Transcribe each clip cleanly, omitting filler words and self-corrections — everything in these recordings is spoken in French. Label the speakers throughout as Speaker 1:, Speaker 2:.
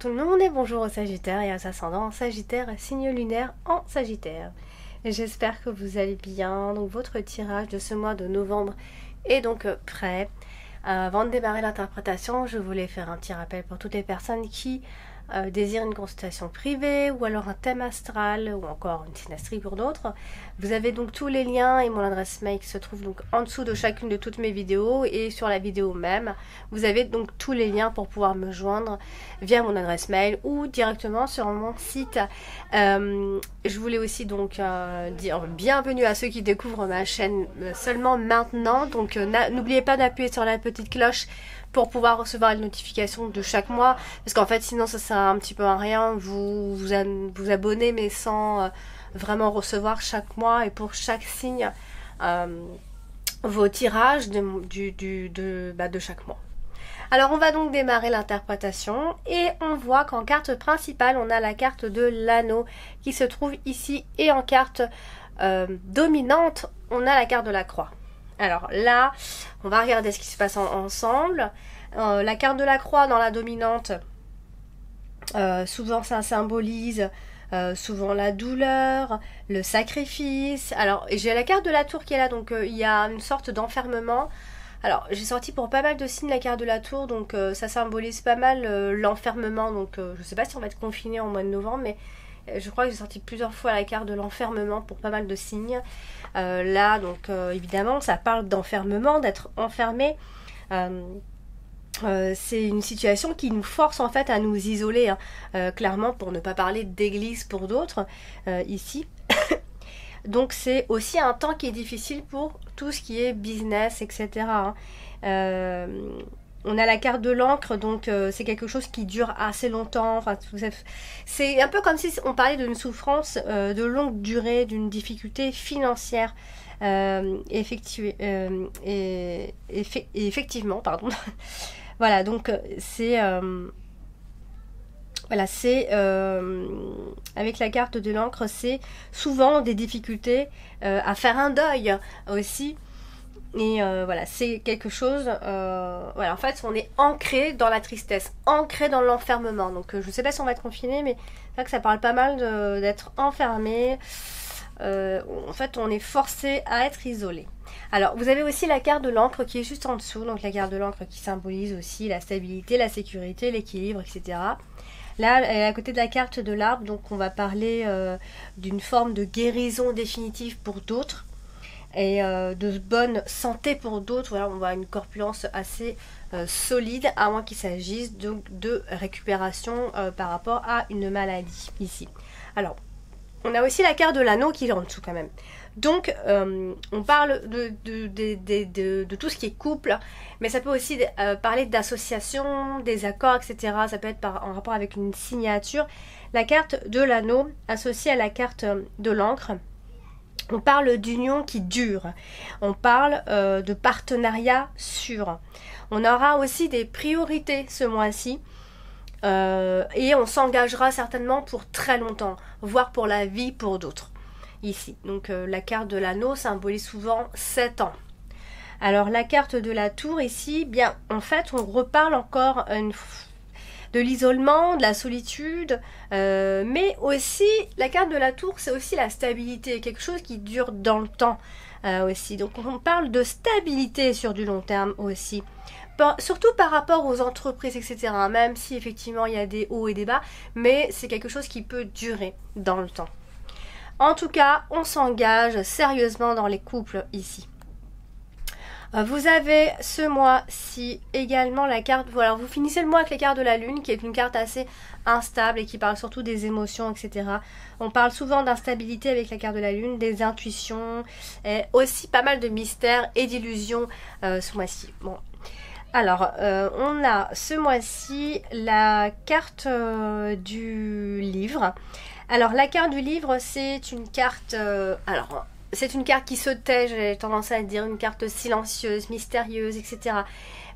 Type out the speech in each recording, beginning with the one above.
Speaker 1: tout le monde et bonjour aux Sagittaires et aux ascendants Sagittaire, signe lunaire en Sagittaire. J'espère que vous allez bien. Donc votre tirage de ce mois de novembre est donc prêt. Avant de démarrer l'interprétation, je voulais faire un petit rappel pour toutes les personnes qui désirent une consultation privée ou alors un thème astral ou encore une synastrie pour d'autres. Vous avez donc tous les liens et mon adresse mail qui se trouve donc en dessous de chacune de toutes mes vidéos et sur la vidéo même. Vous avez donc tous les liens pour pouvoir me joindre via mon adresse mail ou directement sur mon site. Je voulais aussi donc dire bienvenue à ceux qui découvrent ma chaîne seulement maintenant. Donc n'oubliez pas d'appuyer sur la petite cloche pour pouvoir recevoir une notification de chaque mois, parce qu'en fait sinon ça sert un petit peu à rien, vous abonnez mais sans vraiment recevoir chaque mois et pour chaque signe vos tirages de chaque mois. Alors on va donc démarrer l'interprétation et on voit qu'en carte principale on a la carte de l'anneau qui se trouve ici et en carte dominante on a la carte de la croix. Alors là, on va regarder ce qui se passe ensemble. La carte de la croix dans la dominante, souvent ça symbolise souvent la douleur, le sacrifice. Alors j'ai la carte de la tour qui est là, donc il y a une sorte d'enfermement. Alors j'ai sorti pour pas mal de signes la carte de la tour, donc ça symbolise pas mal l'enfermement. Donc je sais pas si on va être confiné en mois de novembre, mais je crois que j'ai sorti plusieurs fois la carte de l'enfermement pour pas mal de signes. Là, donc évidemment, ça parle d'enfermement, d'être enfermé. C'est une situation qui nous force en fait à nous isoler, hein, clairement, pour ne pas parler d'église pour d'autres, ici. Donc c'est aussi un temps qui est difficile pour tout ce qui est business, etc. Hein. On a la carte de l'encre, donc c'est quelque chose qui dure assez longtemps. Enfin, c'est un peu comme si on parlait d'une souffrance de longue durée, d'une difficulté financière. Effectivement, pardon. Voilà, donc c'est voilà, c'est avec la carte de l'encre, c'est souvent des difficultés à faire un deuil aussi. Et voilà, c'est quelque chose, voilà, en fait, on est ancré dans la tristesse, ancré dans l'enfermement. Donc, je ne sais pas si on va être confiné, mais c'est vrai que ça parle pas mal d'être enfermé. En fait, on est forcé à être isolé. Alors, vous avez aussi la carte de l'encre qui est juste en dessous. Donc, la carte de l'encre qui symbolise aussi la stabilité, la sécurité, l'équilibre, etc. Là, à côté de la carte de l'arbre, donc on va parler d'une forme de guérison définitive pour d'autres. Et de bonne santé pour d'autres. Voilà, on voit une corpulence assez solide, à moins qu'il s'agisse donc de récupération par rapport à une maladie ici. Alors, on a aussi la carte de l'anneau qui est en dessous quand même. Donc, on parle de tout ce qui est couple, mais ça peut aussi parler d'association, des accords, etc. Ça peut être en rapport avec une signature. La carte de l'anneau associée à la carte de l'encre. On parle d'union qui dure, on parle de partenariat sûr. On aura aussi des priorités ce mois-ci et on s'engagera certainement pour très longtemps, voire pour la vie pour d'autres. Ici, donc la carte de l'anneau symbolise souvent 7 ans. Alors la carte de la tour ici, bien en fait on reparle encore de l'isolement, de la solitude, mais aussi la carte de la tour c'est aussi la stabilité, quelque chose qui dure dans le temps aussi. Donc on parle de stabilité sur du long terme aussi, surtout par rapport aux entreprises, etc. Même si effectivement il y a des hauts et des bas, mais c'est quelque chose qui peut durer dans le temps. En tout cas, on s'engage sérieusement dans les couples ici. Vous avez ce mois-ci également la carte, voilà, vous finissez le mois avec les cartes de la lune qui est une carte assez instable et qui parle surtout des émotions, etc. On parle souvent d'instabilité avec la carte de la lune, des intuitions, et aussi pas mal de mystères et d'illusions ce mois-ci. Bon. Alors, on a ce mois-ci la carte du livre. Alors, la carte du livre, c'est une carte... c'est une carte qui se tait, j'ai tendance à dire, une carte silencieuse, mystérieuse, etc.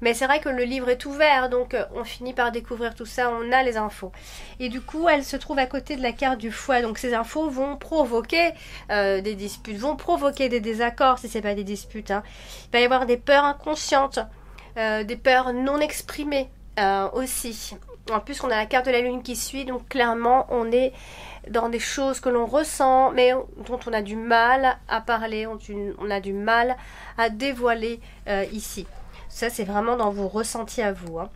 Speaker 1: Mais c'est vrai que le livre est ouvert, donc on finit par découvrir tout ça, on a les infos. Et du coup, elle se trouve à côté de la carte du fouet, donc ces infos vont provoquer des disputes, vont provoquer des désaccords, si c'est pas des disputes. Hein. Il va y avoir des peurs inconscientes, des peurs non exprimées aussi. En plus, on a la carte de la lune qui suit, donc clairement, on est dans des choses que l'on ressent, mais dont on a du mal à parler, on a du mal à dévoiler ici. Ça, c'est vraiment dans vos ressentis à vous, hein.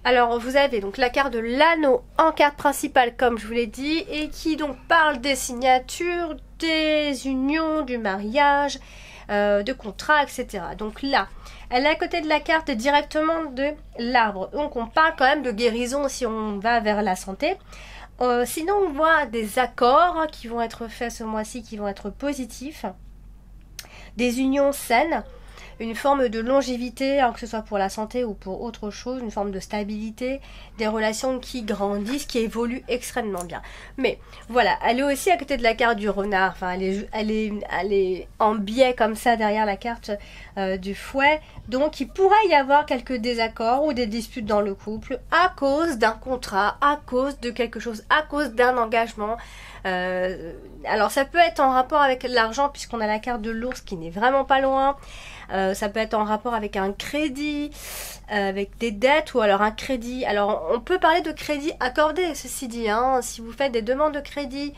Speaker 1: Alors, vous avez donc la carte de l'anneau en carte principale, comme je vous l'ai dit, et qui donc parle des signatures, des unions, du mariage, de contrats, etc. Donc là, elle est à côté de la carte directement de l'arbre. Donc, on parle quand même de guérison si on va vers la santé. Sinon, on voit des accords qui vont être faits ce mois-ci, qui vont être positifs, des unions saines, une forme de longévité, alors que ce soit pour la santé ou pour autre chose, une forme de stabilité, des relations qui grandissent, qui évoluent extrêmement bien. Mais voilà, elle est aussi à côté de la carte du renard, enfin elle est en biais comme ça derrière la carte du fouet, donc il pourrait y avoir quelques désaccords ou des disputes dans le couple à cause d'un contrat, à cause de quelque chose, à cause d'un engagement. Alors ça peut être en rapport avec l'argent puisqu'on a la carte de l'ours qui n'est vraiment pas loin. Ça peut être en rapport avec un crédit, avec des dettes ou alors un crédit. Alors on peut parler de crédit accordé, ceci dit, hein. Si vous faites des demandes de crédit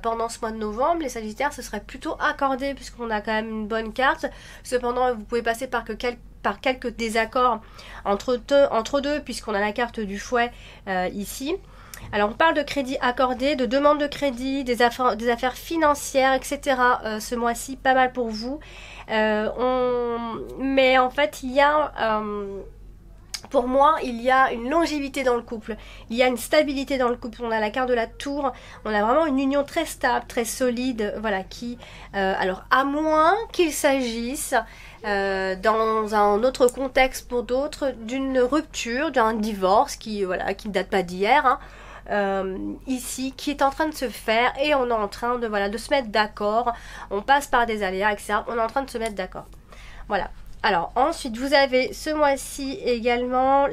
Speaker 1: pendant ce mois de novembre, les Sagittaires, ce serait plutôt accordé puisqu'on a quand même une bonne carte. Cependant, vous pouvez passer par quelques désaccords entre deux puisqu'on a la carte du fouet ici. Alors on parle de crédit accordé, de demande de crédit, des affaires financières, etc. Ce mois-ci, pas mal pour vous. Mais en fait, il y a... pour moi, il y a une longévité dans le couple, il y a une stabilité dans le couple. On a la carte de la tour, on a vraiment une union très stable, très solide, voilà, qui... alors, à moins qu'il s'agisse, dans un autre contexte pour d'autres, d'une rupture, d'un divorce qui ne date pas d'hier, hein, ici, qui est en train de se faire et on est en train de se mettre d'accord. On passe par des aléas, etc. On est en train de se mettre d'accord. Voilà. Alors ensuite vous avez ce mois-ci également...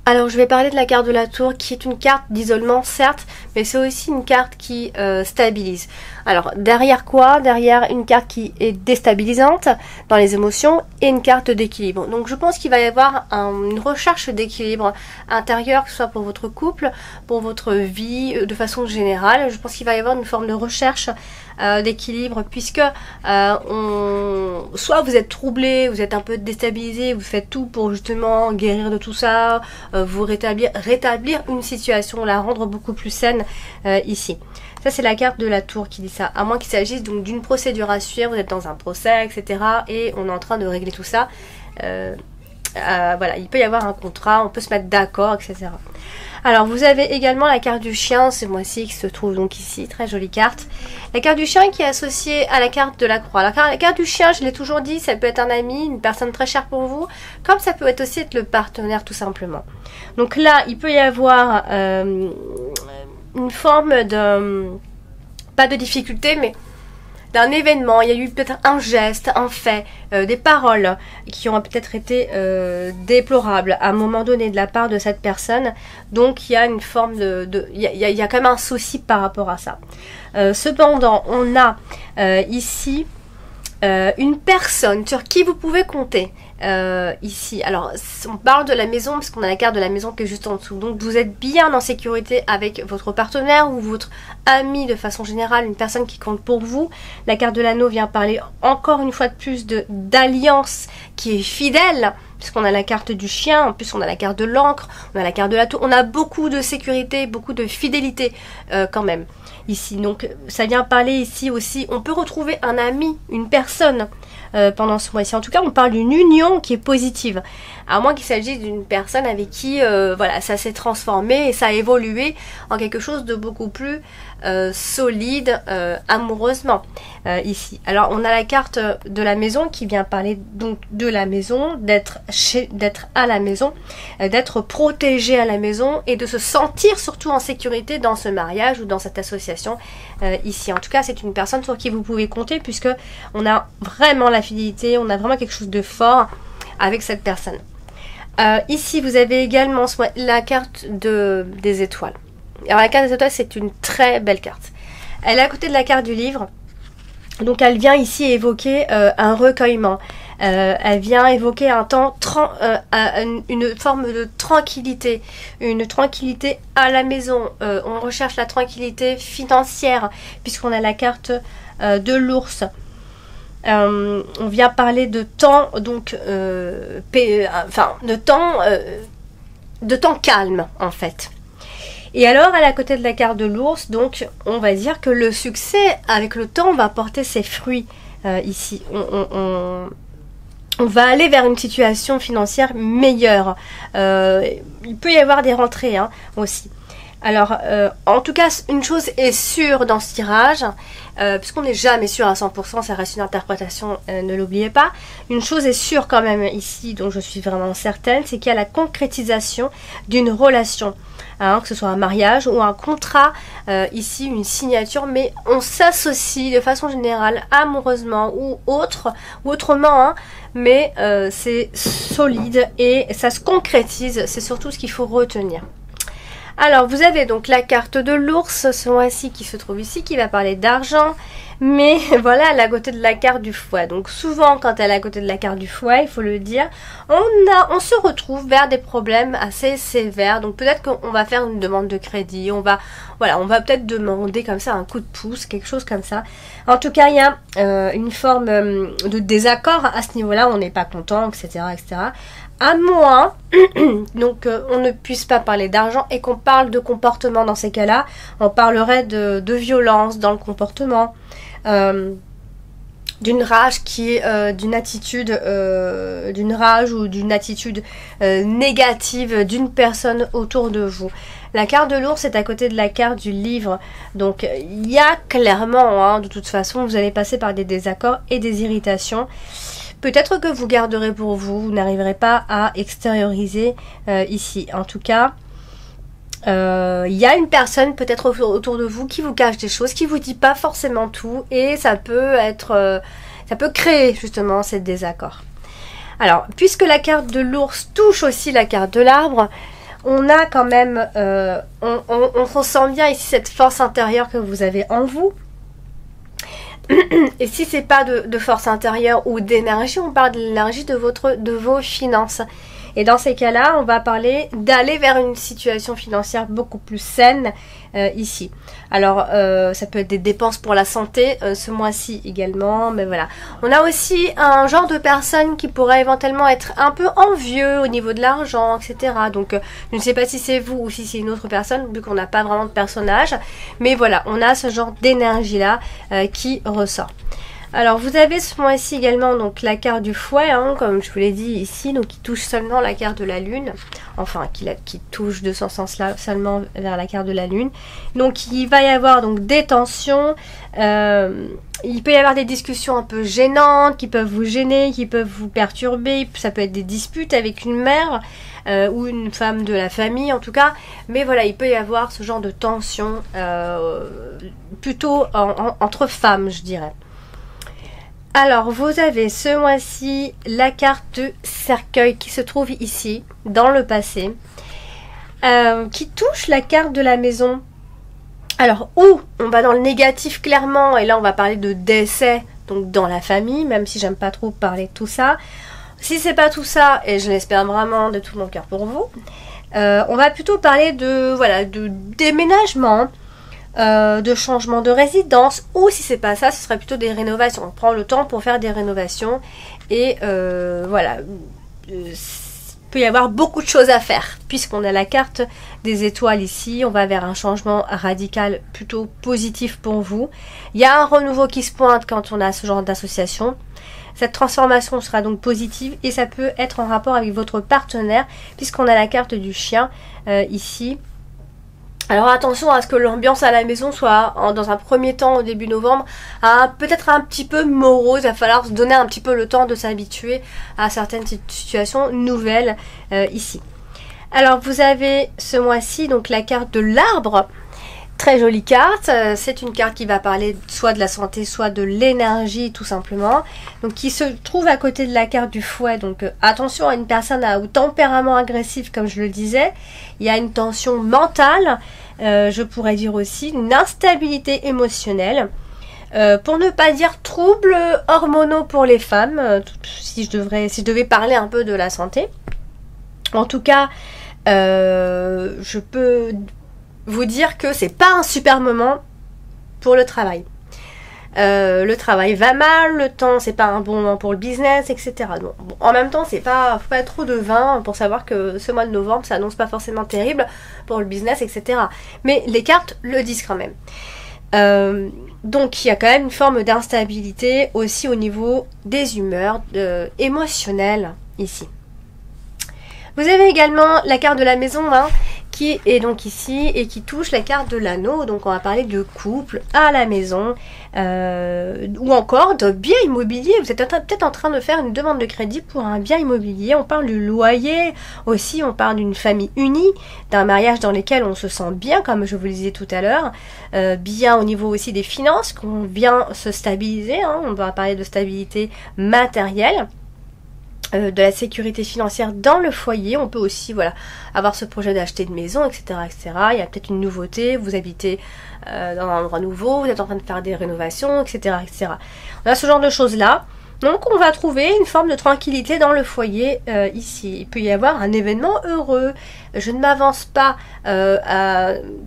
Speaker 1: Alors je vais parler de la carte de la tour qui est une carte d'isolement certes, mais c'est aussi une carte qui stabilise. Alors derrière quoi? Derrière une carte qui est déstabilisante dans les émotions et une carte d'équilibre. Donc je pense qu'il va y avoir une recherche d'équilibre intérieur, que ce soit pour votre couple, pour votre vie de façon générale. Je pense qu'il va y avoir une forme de recherche d'équilibre puisque soit vous êtes troublé, vous êtes un peu déstabilisé, vous faites tout pour justement guérir de tout ça, vous rétablir une situation, la rendre beaucoup plus saine ici. Ça c'est la carte de la tour qui dit ça, à moins qu'il s'agisse donc d'une procédure à suivre, vous êtes dans un procès, etc. et on est en train de régler tout ça. Voilà, il peut y avoir un contrat, on peut se mettre d'accord, etc. Alors vous avez également la carte du chien ce mois-ci qui se trouve donc ici, très jolie carte. La carte du chien qui est associée à la carte de la croix. Alors, la carte du chien, je l'ai toujours dit, ça peut être un ami, une personne très chère pour vous, comme ça peut être aussi le partenaire tout simplement. Donc là, il peut y avoir une forme de, pas de difficulté, mais d'un événement. Il y a eu peut-être un geste, un fait, des paroles qui ont peut-être été déplorables à un moment donné de la part de cette personne. Donc il y a une forme il y a quand même un souci par rapport à ça. Cependant, on a ici une personne sur qui vous pouvez compter. Ici, alors on parle de la maison parce qu'on a la carte de la maison qui est juste en dessous, donc vous êtes bien en sécurité avec votre partenaire ou votre ami de façon générale, une personne qui compte pour vous. La carte de l'anneau vient parler encore une fois de plus d'alliance qui est fidèle, puisqu'on a la carte du chien, en plus on a la carte de l'encre, on a la carte de la tour, on a beaucoup de sécurité, beaucoup de fidélité quand même ici. Donc ça vient parler ici aussi, on peut retrouver un ami, une personne pendant ce mois-ci. En tout cas, on parle d'une union qui est positive. À moins qu'il s'agisse d'une personne avec qui voilà, ça s'est transformé et ça a évolué en quelque chose de beaucoup plus solide amoureusement ici. Alors, on a la carte de la maison qui vient parler donc de la maison, d'être à la maison, d'être protégé à la maison et de se sentir surtout en sécurité dans ce mariage ou dans cette association ici. En tout cas, c'est une personne sur qui vous pouvez compter puisque on a vraiment la fidélité, on a vraiment quelque chose de fort avec cette personne. Ici, vous avez également la carte des étoiles. Alors, la carte des étoiles, c'est une très belle carte. Elle est à côté de la carte du livre. Donc, elle vient ici évoquer un recueillement. Elle vient évoquer un temps, une forme de tranquillité, une tranquillité à la maison. On recherche la tranquillité financière puisqu'on a la carte de l'ours. On vient parler de temps, donc, de temps calme en fait. Et alors, à la côté de la carte de l'ours, donc, on va dire que le succès, avec le temps, va porter ses fruits ici. On va aller vers une situation financière meilleure. Il peut y avoir des rentrées aussi. Alors, en tout cas, une chose est sûre dans ce tirage, puisqu'on n'est jamais sûr à 100%, ça reste une interprétation, ne l'oubliez pas. Une chose est sûre quand même ici, dont je suis vraiment certaine, c'est qu'il y a la concrétisation d'une relation. Que ce soit un mariage ou un contrat, ici une signature, mais on s'associe de façon générale amoureusement ou autrement, mais c'est solide et ça se concrétise, c'est surtout ce qu'il faut retenir. Alors vous avez donc la carte de l'ours ce mois-ci qui se trouve ici, qui va parler d'argent, mais voilà, elle est à côté de la carte du fouet. Donc souvent quand elle est à côté de la carte du fouet, il faut le dire, on se retrouve vers des problèmes assez sévères. Donc peut-être qu'on va faire une demande de crédit, on va peut-être demander comme ça un coup de pouce, quelque chose comme ça. En tout cas, il y a une forme de désaccord à ce niveau-là, on n'est pas content, etc., etc. À moins donc on ne puisse pas parler d'argent et qu'on parle de comportement. Dans ces cas-là, on parlerait de violence dans le comportement, d'une rage qui est d'une attitude, d'une rage ou d'une attitude négative d'une personne autour de vous. La carte de l'ours est à côté de la carte du livre, donc il y a clairement, de toute façon, vous allez passer par des désaccords et des irritations. Peut-être que vous garderez pour vous, vous n'arriverez pas à extérioriser ici. En tout cas, il y a une personne peut-être autour de vous qui vous cache des choses, qui vous dit pas forcément tout, et ça peut être, ça peut créer justement ces désaccords. Alors, puisque la carte de l'ours touche aussi la carte de l'arbre, on a quand même, on ressent bien ici cette force intérieure que vous avez en vous. Et si c'est pas de force intérieure ou d'énergie, on parle de l'énergie de vos finances. Et dans ces cas-là, on va parler d'aller vers une situation financière beaucoup plus saine ici. Alors, ça peut être des dépenses pour la santé ce mois-ci également, mais voilà. On a aussi un genre de personne qui pourrait éventuellement être un peu envieux au niveau de l'argent, etc. Donc, je ne sais pas si c'est vous ou si c'est une autre personne, vu qu'on n'a pas vraiment de personnage. Mais voilà, on a ce genre d'énergie-là qui ressort. Alors vous avez ce mois-ci également donc la carte du fouet, comme je vous l'ai dit ici, donc qui touche seulement la carte de la lune, enfin qui touche de ce sens-là seulement vers la carte de la lune. Donc il va y avoir donc des tensions, il peut y avoir des discussions un peu gênantes qui peuvent vous gêner, qui peuvent vous perturber, ça peut être des disputes avec une mère ou une femme de la famille en tout cas, mais voilà, il peut y avoir ce genre de tension plutôt entre femmes, je dirais. Alors, vous avez ce mois-ci la carte de cercueil qui se trouve ici, dans le passé, qui touche la carte de la maison. Alors, où on va dans le négatif clairement, et là on va parler de décès, donc dans la famille, même si j'aime pas trop parler de tout ça. Si c'est pas tout ça, et je l'espère vraiment de tout mon cœur pour vous, on va plutôt parler de déménagement, de changement de résidence, ou si c'est pas ça, ce serait plutôt des rénovations. On prend le temps pour faire des rénovations et voilà, il peut y avoir beaucoup de choses à faire puisqu'on a la carte des étoiles ici. On va vers un changement radical plutôt positif pour vous. Il y a un renouveau qui se pointe quand on a ce genre d'association. Cette transformation sera donc positive et ça peut être en rapport avec votre partenaire puisqu'on a la carte du chien ici. Alors attention à ce que l'ambiance à la maison soit, dans un premier temps au début novembre, peut-être un petit peu morose. Il va falloir se donner un petit peu le temps de s'habituer à certaines situations nouvelles ici. Alors vous avez ce mois-ci donc la carte de l'arbre. Très jolie carte, c'est une carte qui va parler soit de la santé, soit de l'énergie tout simplement. Donc qui se trouve à côté de la carte du fouet. Donc attention à une personne au tempérament agressif comme je le disais. Il y a une tension mentale, je pourrais dire aussi une instabilité émotionnelle. Pour ne pas dire troubles hormonaux pour les femmes, si je devais parler un peu de la santé. En tout cas, je peux vous dire que c'est pas un super moment pour le travail. Le travail va mal, le temps c'est pas un bon moment pour le business, etc. Donc, bon, en même temps, faut pas être trop de vin pour savoir que ce mois de novembre, ça annonce pas forcément terrible pour le business, etc. Mais les cartes le disent quand même. Donc il y a quand même une forme d'instabilité aussi au niveau des humeurs émotionnelles ici. Vous avez également la carte de la maison, hein, qui est donc ici et qui touche la carte de l'anneau. Donc on va parler de couple à la maison ou encore de bien immobilier. Vous êtes peut-être en train de faire une demande de crédit pour un bien immobilier. On parle du loyer aussi, on parle d'une famille unie, d'un mariage dans lequel on se sent bien, comme je vous le disais tout à l'heure. Bien au niveau aussi des finances, qu'on vient se stabiliser, hein. On va parler de stabilité matérielle. De la sécurité financière dans le foyer. On peut aussi avoir ce projet d'acheter une maison, etc., etc. Il y a peut-être une nouveauté, vous habitez dans un endroit nouveau, vous êtes en train de faire des rénovations, etc., etc. On a ce genre de choses là. Donc on va trouver une forme de tranquillité dans le foyer ici. Il peut y avoir un événement heureux. Je ne m'avance pas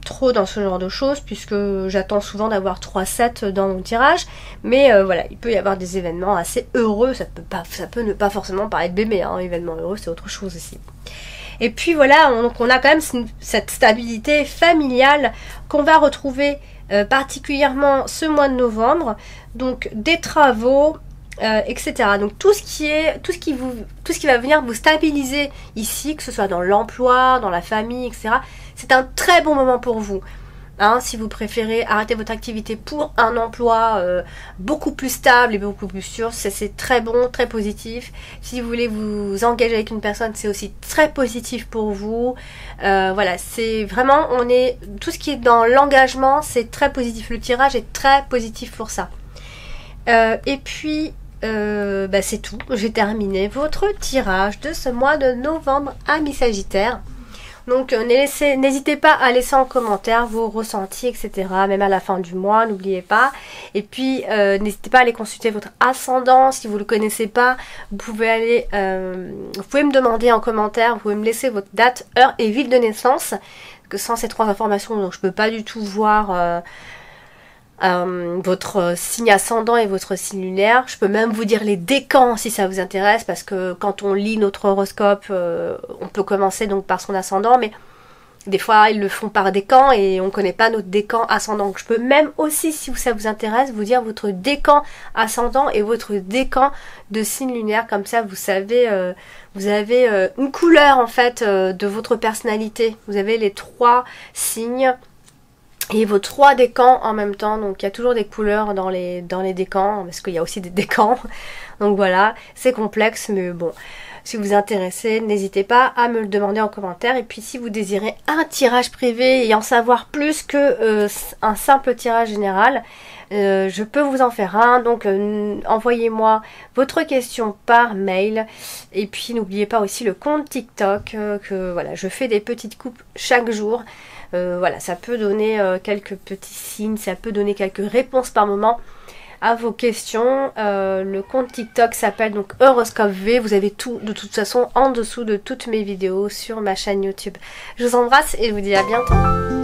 Speaker 1: trop dans ce genre de choses puisque j'attends souvent d'avoir 3 sets dans mon tirage. Mais voilà, il peut y avoir des événements assez heureux. Ça peut ne pas forcément parler de bébé, hein. Événement heureux, c'est autre chose aussi. Et puis voilà, on a quand même cette stabilité familiale qu'on va retrouver particulièrement ce mois de novembre. Donc des travaux, etc. Donc tout ce qui va venir vous stabiliser ici, que ce soit dans l'emploi, dans la famille, etc. C'est un très bon moment pour vous. Hein, si vous préférez arrêter votre activité pour un emploi beaucoup plus stable et beaucoup plus sûr, c'est très bon, très positif. Si vous voulez vous engager avec une personne, c'est aussi très positif pour vous. Voilà, c'est vraiment, tout ce qui est dans l'engagement, c'est très positif. Le tirage est très positif pour ça. Et puis, c'est tout. J'ai terminé votre tirage de ce mois de novembre, amis Sagittaires. Donc n'hésitez pas à laisser en commentaire vos ressentis, etc. Même à la fin du mois, n'oubliez pas. Et puis n'hésitez pas à aller consulter votre ascendant. Si vous ne le connaissez pas, vous pouvez me demander en commentaire, vous pouvez me laisser votre date, heure et ville de naissance. Que sans ces 3 informations, donc je ne peux pas du tout voir votre signe ascendant et votre signe lunaire. Je peux même vous dire les décans si ça vous intéresse, parce que quand on lit notre horoscope, on peut commencer donc par son ascendant, mais des fois ils le font par décan et on ne connaît pas notre décan ascendant. Donc je peux même aussi, si ça vous intéresse, vous dire votre décan ascendant et votre décan de signe lunaire. Comme ça vous savez, vous avez une couleur en fait de votre personnalité. Vous avez les 3 signes et vos 3 décans en même temps. Donc il y a toujours des couleurs dans les décans, parce qu'il y a aussi des décans. Donc voilà, c'est complexe, mais bon, si vous vous intéressez, n'hésitez pas à me le demander en commentaire. Et puis si vous désirez un tirage privé et en savoir plus que un simple tirage général, je peux vous en faire un. Donc envoyez-moi votre question par mail. Et puis n'oubliez pas aussi le compte TikTok, que voilà, je fais des petites coupes chaque jour. Voilà, ça peut donner quelques petits signes, ça peut donner quelques réponses par moment à vos questions. Le compte TikTok s'appelle donc Horoscope V. Vous avez tout de toute façon en dessous de toutes mes vidéos sur ma chaîne YouTube. Je vous embrasse et je vous dis à bientôt.